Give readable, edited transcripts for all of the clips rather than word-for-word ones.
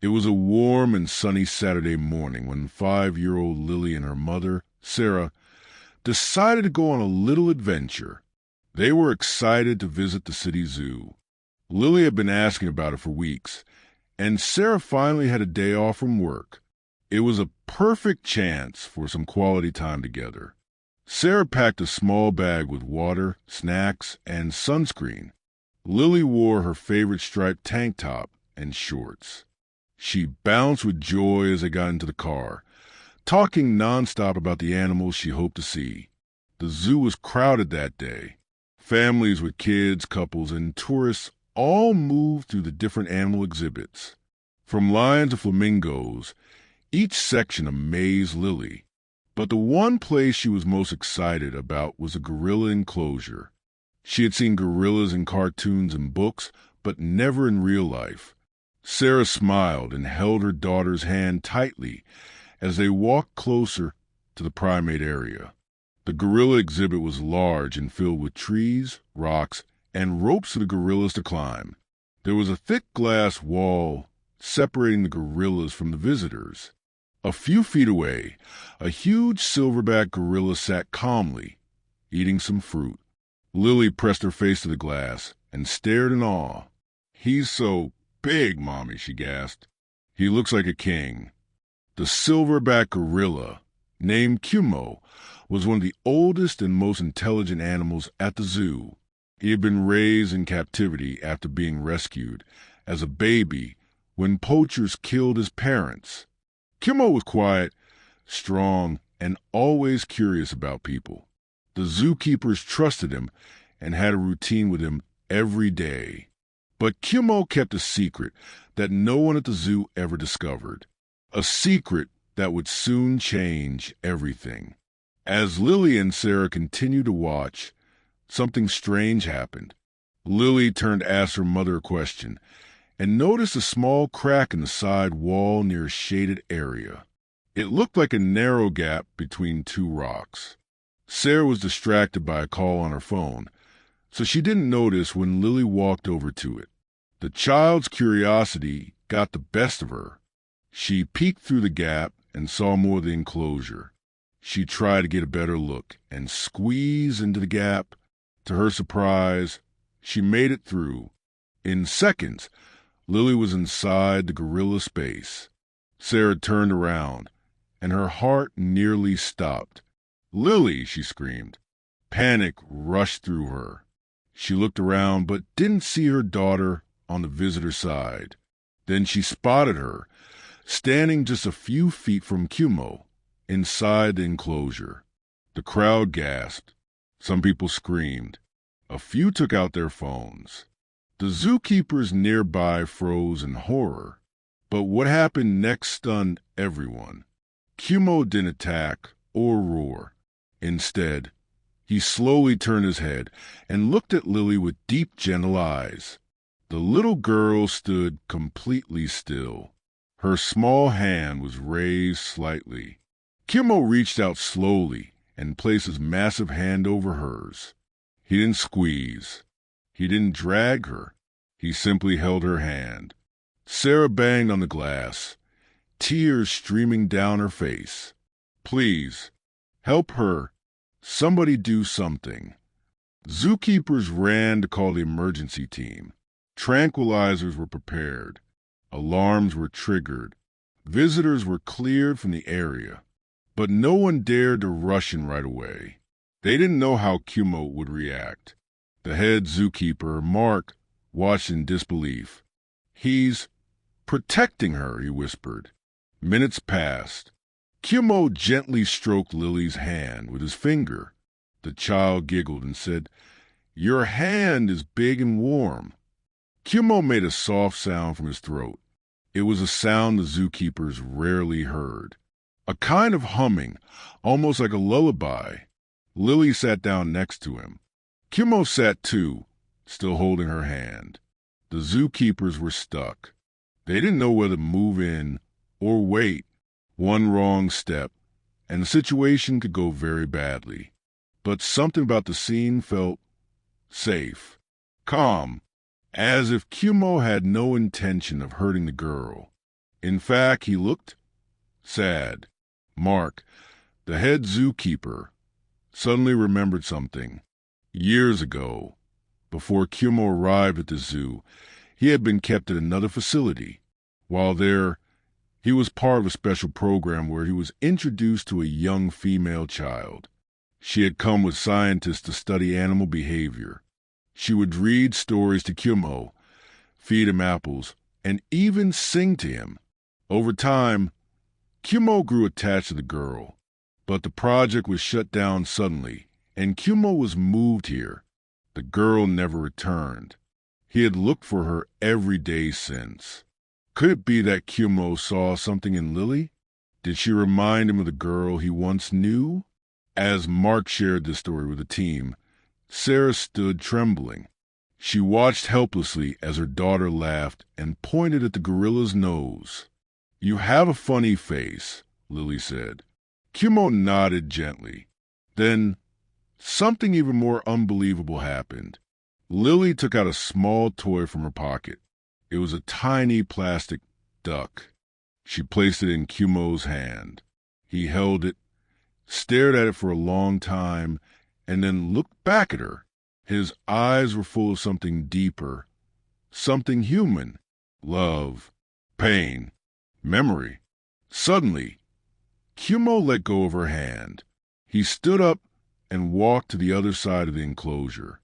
It was a warm and sunny Saturday morning when 5-year-old Lily and her mother, Sarah, decided to go on a little adventure. They were excited to visit the city zoo. Lily had been asking about it for weeks, and Sarah finally had a day off from work. It was a perfect chance for some quality time together. Sarah packed a small bag with water, snacks, and sunscreen. Lily wore her favorite striped tank top and shorts. She bounced with joy as they got into the car, talking nonstop about the animals she hoped to see. The zoo was crowded that day. Families with kids, couples, and tourists all moved through the different animal exhibits. From lions to flamingos, each section amazed Lily. But the one place she was most excited about was a gorilla enclosure. She had seen gorillas in cartoons and books, but never in real life. Sarah smiled and held her daughter's hand tightly as they walked closer to the primate area. The gorilla exhibit was large and filled with trees, rocks, and ropes for the gorillas to climb. There was a thick glass wall separating the gorillas from the visitors. A few feet away, a huge silverback gorilla sat calmly, eating some fruit. Lily pressed her face to the glass and stared in awe. "He's so big, Mommy," she gasped. "He looks like a king." The silverback gorilla, named Kumo, was one of the oldest and most intelligent animals at the zoo. He had been raised in captivity after being rescued as a baby when poachers killed his parents. Kumo was quiet, strong, and always curious about people. The zookeepers trusted him and had a routine with him every day. But Kumo kept a secret that no one at the zoo ever discovered. A secret that would soon change everything. As Lily and Sarah continued to watch, something strange happened. Lily turned to ask her mother a question and noticed a small crack in the side wall near a shaded area. It looked like a narrow gap between two rocks. Sarah was distracted by a call on her phone, so she didn't notice when Lily walked over to it. The child's curiosity got the best of her. She peeked through the gap and saw more of the enclosure. She tried to get a better look and squeezed into the gap. To her surprise, she made it through. In seconds, Lily was inside the gorilla space. Sarah turned around, and her heart nearly stopped. "Lily!" she screamed. Panic rushed through her. She looked around but didn't see her daughter on the visitor side. Then she spotted her, standing just a few feet from Kumo, inside the enclosure. The crowd gasped. Some people screamed. A few took out their phones. The zookeepers nearby froze in horror. But what happened next stunned everyone. Kumo didn't attack or roar. Instead, he slowly turned his head and looked at Lily with deep, gentle eyes. The little girl stood completely still. Her small hand was raised slightly. Kumo reached out slowly and placed his massive hand over hers. He didn't squeeze. He didn't drag her. He simply held her hand. Sarah banged on the glass, tears streaming down her face. "Please, help her. Somebody do something." Zookeepers ran to call the emergency team. Tranquilizers were prepared. Alarms were triggered. Visitors were cleared from the area. But no one dared to rush in right away. They didn't know how Kumo would react. The head zookeeper, Mark, watched in disbelief. "He's protecting her," he whispered. Minutes passed. Kumo gently stroked Lily's hand with his finger. The child giggled and said, "Your hand is big and warm." Kumo made a soft sound from his throat. It was a sound the zookeepers rarely heard. A kind of humming, almost like a lullaby. Lily sat down next to him. Kumo sat too, still holding her hand. The zookeepers were stuck. They didn't know whether to move in or wait. One wrong step, and the situation could go very badly. But something about the scene felt safe, calm, as if Kumo had no intention of hurting the girl. In fact, he looked sad. Mark, the head zookeeper, suddenly remembered something. Years ago, before Kumo arrived at the zoo, he had been kept at another facility. While there, he was part of a special program where he was introduced to a young female child. She had come with scientists to study animal behavior. She would read stories to Kumo, feed him apples, and even sing to him. Over time, Kumo grew attached to the girl, but the project was shut down suddenly, and Kumo was moved here. The girl never returned. He had looked for her every day since. Could it be that Kumo saw something in Lily? Did she remind him of the girl he once knew? As Mark shared this story with the team, Sarah stood trembling. She watched helplessly as her daughter laughed and pointed at the gorilla's nose. "You have a funny face," Lily said. Kumo nodded gently. Then something even more unbelievable happened. Lily took out a small toy from her pocket. It was a tiny plastic duck. She placed it in Kumo's hand. He held it, stared at it for a long time, and then looked back at her. His eyes were full of something deeper, something human. Love, pain, memory. Suddenly, Kumo let go of her hand. He stood up and walked to the other side of the enclosure.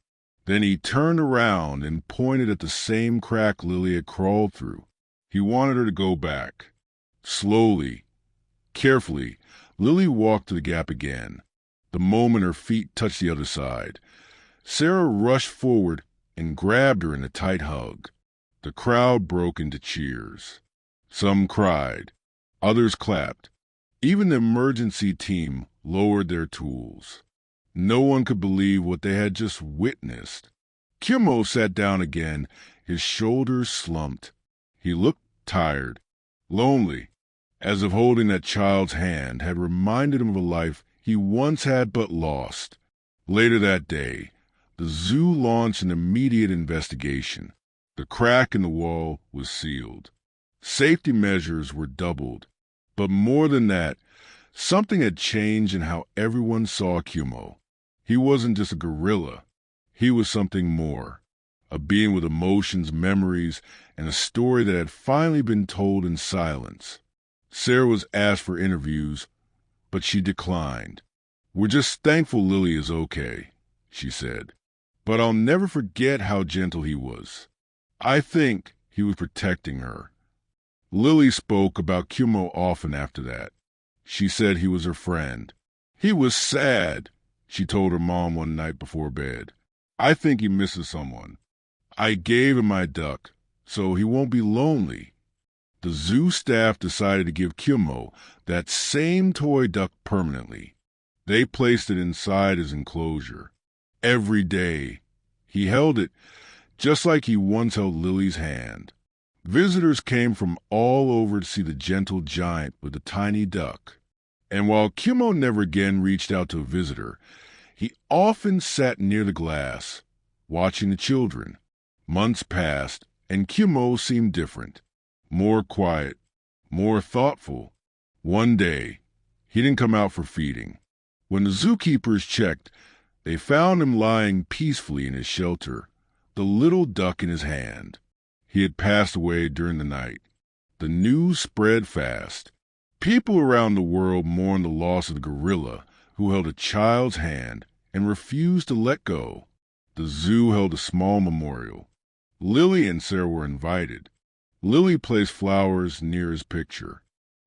Then he turned around and pointed at the same crack Lily had crawled through. He wanted her to go back. Slowly, carefully, Lily walked to the gap again. The moment her feet touched the other side, Sarah rushed forward and grabbed her in a tight hug. The crowd broke into cheers. Some cried. Others clapped. Even the emergency team lowered their tools. No one could believe what they had just witnessed. Kumo sat down again, his shoulders slumped. He looked tired, lonely, as if holding that child's hand had reminded him of a life he once had but lost. Later that day, the zoo launched an immediate investigation. The crack in the wall was sealed. Safety measures were doubled. But more than that, something had changed in how everyone saw Kumo. He wasn't just a gorilla. He was something more. A being with emotions, memories, and a story that had finally been told in silence. Sarah was asked for interviews, but she declined. "We're just thankful Lily is okay," she said. "But I'll never forget how gentle he was. I think he was protecting her." Lily spoke about Kumo often after that. She said he was her friend. "He was sad," she told her mom one night before bed. "I think he misses someone. I gave him my duck, so he won't be lonely." The zoo staff decided to give Kumo that same toy duck permanently. They placed it inside his enclosure. Every day, he held it just like he once held Lily's hand. Visitors came from all over to see the gentle giant with the tiny duck. And while Kumo never again reached out to a visitor, he often sat near the glass, watching the children. Months passed, and Kumo seemed different, more quiet, more thoughtful. One day, he didn't come out for feeding. When the zookeepers checked, they found him lying peacefully in his shelter, the little duck in his hand. He had passed away during the night. The news spread fast. People around the world mourned the loss of the gorilla who held a child's hand and refused to let go. The zoo held a small memorial. Lily and Sarah were invited. Lily placed flowers near his picture.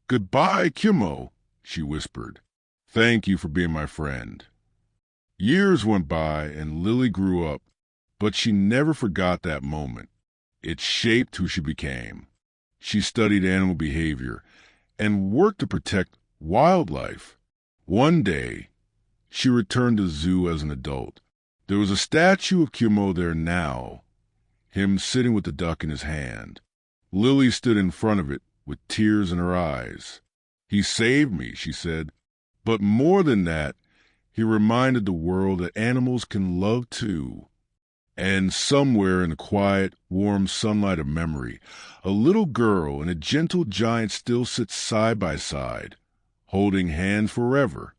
"Goodbye, Kumo," she whispered. "Thank you for being my friend." Years went by and Lily grew up, but she never forgot that moment. It shaped who she became. She studied animal behavior and worked to protect wildlife. One day, she returned to the zoo as an adult. There was a statue of Kumo there now, him sitting with the duck in his hand. Lily stood in front of it with tears in her eyes. "He saved me," she said. "But more than that, he reminded the world that animals can love too." And somewhere in the quiet, warm sunlight of memory, a little girl and a gentle giant still sit side by side, holding hands forever,